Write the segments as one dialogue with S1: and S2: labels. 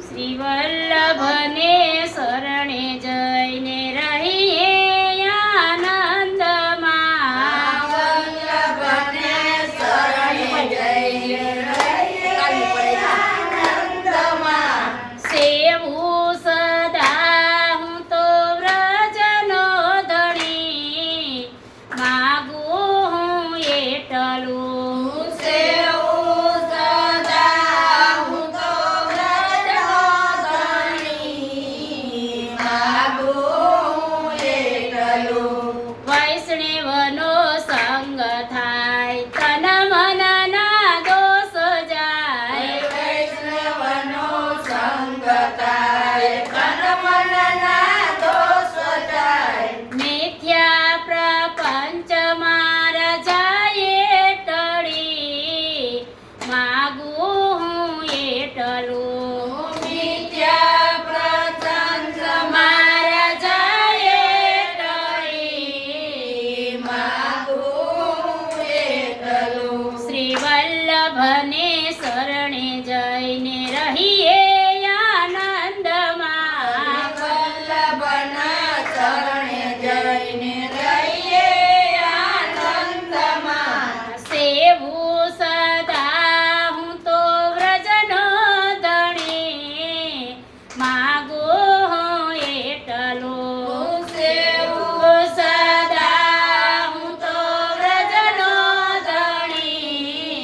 S1: શ્રી વલ્લભને શરણે જઈને રહીએ આનંદમાં,
S2: વલ્લભને શરણે જઈને રહીએ આનંદમાં.
S1: સેવું સદા હું તો વ્રજનો ધણી, માગું હું એટલું
S2: સેવું સદા હું તો વ્રજનો ધણી, માગું એટલું.
S1: વૈષ્ણવનો સંગ થાય તન મનના દોષ જાય,
S2: વૈષ્ણવનો સંગ થાય તન મનના દોષ જાય.
S1: મિથ્યા પ્રપંચમાં રજાએ ટળી, માગું હું એટલું
S2: મિથ્યા પ્રપંચમાં રજાએ ટળી, માગું એટલું.
S1: શ્રી વલ્લભને શરણે જઈને રહીએ આનંદમાં,
S2: વલ્લભના ચરણે જઈને રહીએ આનંદમાં.
S1: સેવું સદા હું તો વ્રજનો ધણી, માગું હું એટલું
S2: સેવું સદા હું તો વ્રજનો ધણી,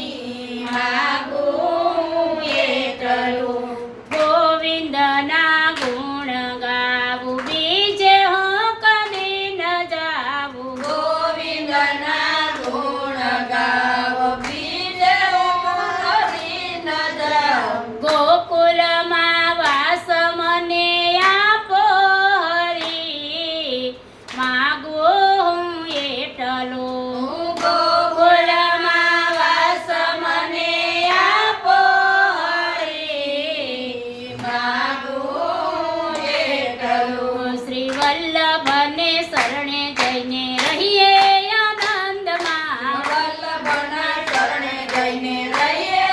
S2: માગું એટલું.
S1: ગોવિંદના ગુણ ગાવું બીજે હું કદી ન જાવું,
S2: ગોવિંદના ગુણ ગાવ બીજે હું કદી ન જાઉં.
S1: ગોકુલમાં વાસ મને આપો હરી, માગું હું એટલું
S2: ગોકુલમાં વાસ મને આપો હરી, માગું એટલું.
S1: શ્રી વલ્લભને શરણે જઈને રહીએ આનંદમાં,
S2: વલ્લભના ચરણે જઈને રહીએ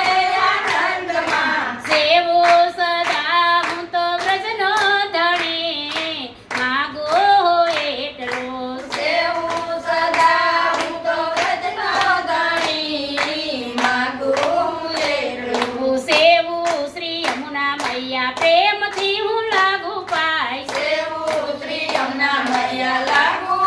S2: આનંદમાં.
S1: સેવું સદા હું તો વ્રજનો ધણી, માગું હું એટલું
S2: સેવું સદા હું તો વ્રજનો ધણી, માગું એટલું.
S1: સેવું શ્રી યમુના મૈયા પ્રેમથી હું લાગુ પાય,
S2: સેવું શ્રી યમુના મૈયા લાગુ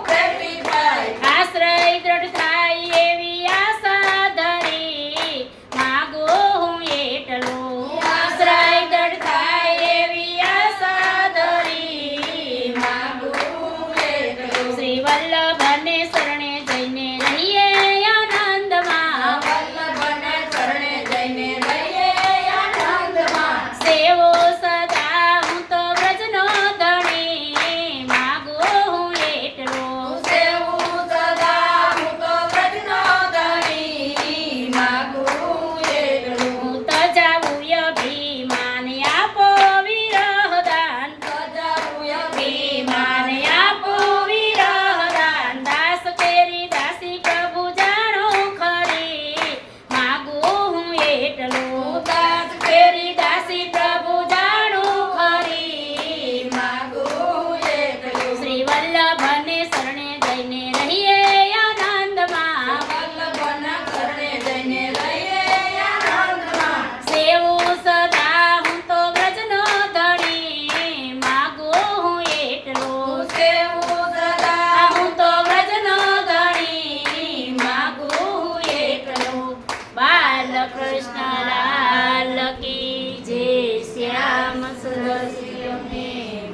S2: પ્રેમથી પાય.
S1: આશ્રય દ્રઢ થાય એવી આશા ધરી, માગું હું એટલું
S2: આશ્રય દ્રઢ થાય એવી આશા ધરી, માગું એટલું.
S1: શ્રી વલ્લભને શરણે જઈને રહીએ આનંદમાં,
S2: વલ્લભના ચરણે જઈને રહીએ આનંદમાં.
S1: સેવો સદા હું તો વ્રજનો ધણી, માગું હું એટલું
S2: સેવું સદા હું તો વ્રજનો ધણી, માગું એટલું.
S1: હું તો જાવું અભિમાન આપો વિરહદાન,
S2: સજાવું
S1: અભિમાન આપો વિરહદાન. દાસ તેરી દાસી પ્રભુ જાણો ખરી, માગું હું એટલું
S2: દાસ
S1: તેરી દાસી પ્રભુ જાણો ખરી,
S2: માગું એટલું.
S1: શ્રી વલ્લભને શરણે જઈને રહીએ આનંદમાં,
S2: વલ્લભના ચરણે જઈને રહીએ આનંદમાં.
S1: સેવું સદા હું તો વ્રજનો ધણી, માગું હું એટલું
S2: સેવું સદા
S1: હું તો વ્રજનો ધણી, માગું એટલું. બાલકૃષ્ણ લાલ કી જય, શ્યામ સુંદર